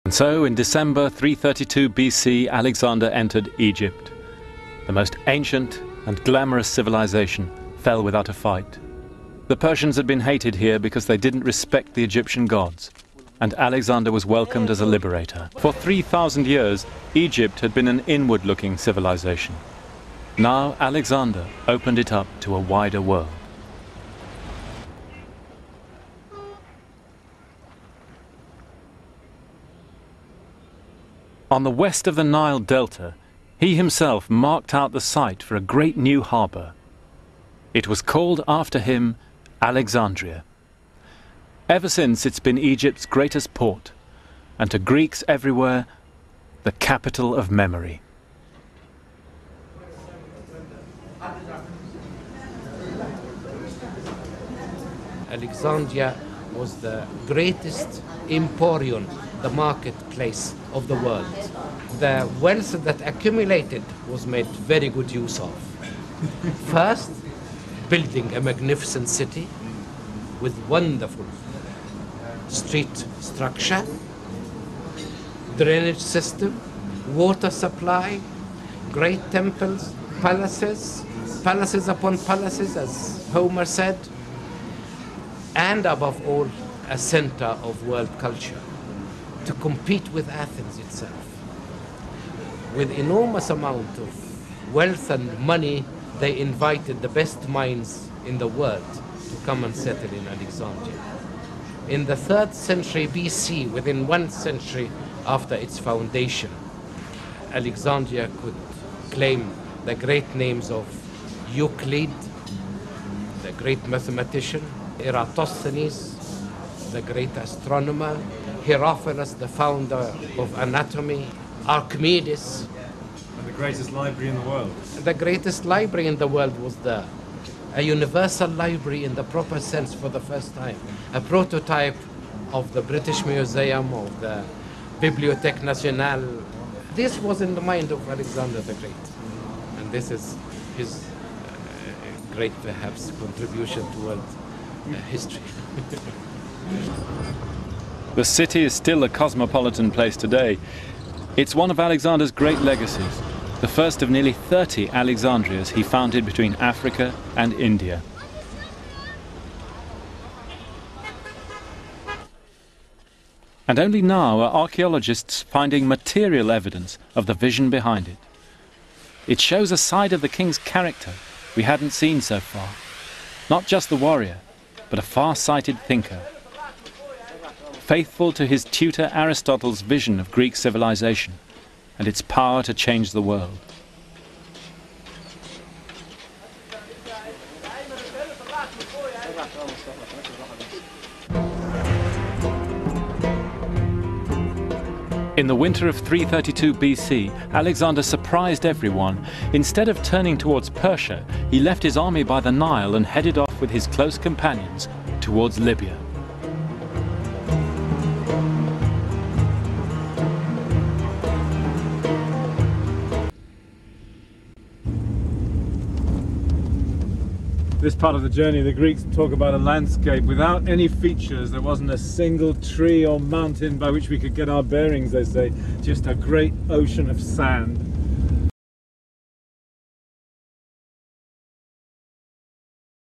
And so in December 332 BC, Alexander entered Egypt. The most ancient and glamorous civilization fell without a fight. The Persians had been hated here because they didn't respect the Egyptian gods, and Alexander was welcomed as a liberator. For 3,000 years, Egypt had been an inward-looking civilization. Now Alexander opened it up to a wider world. On the west of the Nile Delta, he himself marked out the site for a great new harbour. It was called after him Alexandria. Ever since, it's been Egypt's greatest port, and to Greeks everywhere, the capital of memory. Alexandria was the greatest emporium, the marketplace of the world. The wealth that accumulated was made very good use of. First, building a magnificent city with wonderful street structure, drainage system, water supply, great temples, palaces, palaces upon palaces, as Homer said, and above all, a center of world culture to compete with Athens itself. With enormous amount of wealth and money, they invited the best minds in the world to come and settle in Alexandria. In the 3rd century BC, within 1 century after its foundation, Alexandria could claim the great names of Euclid, the great mathematician, Eratosthenes, the great astronomer, Herophilus, the founder of anatomy, Archimedes. And the greatest library in the world. The greatest library in the world was there. A universal library in the proper sense for the first time. A prototype of the British Museum, of the Bibliothèque Nationale. This was in the mind of Alexander the Great. And this is his great, perhaps, contribution to world history. The city is still a cosmopolitan place today. It's one of Alexander's great legacies, the first of nearly 30 Alexandrias he founded between Africa and India. And only now are archaeologists finding material evidence of the vision behind it. It shows a side of the king's character we hadn't seen so far. Not just the warrior, but a far-sighted thinker. Faithful to his tutor Aristotle's vision of Greek civilization and its power to change the world. In the winter of 332 BC, Alexander surprised everyone. Instead of turning towards Persia, he left his army by the Nile and headed off with his close companions towards Libya. This part of the journey, the Greeks talk about a landscape without any features. There wasn't a single tree or mountain by which we could get our bearings, they say. Just a great ocean of sand.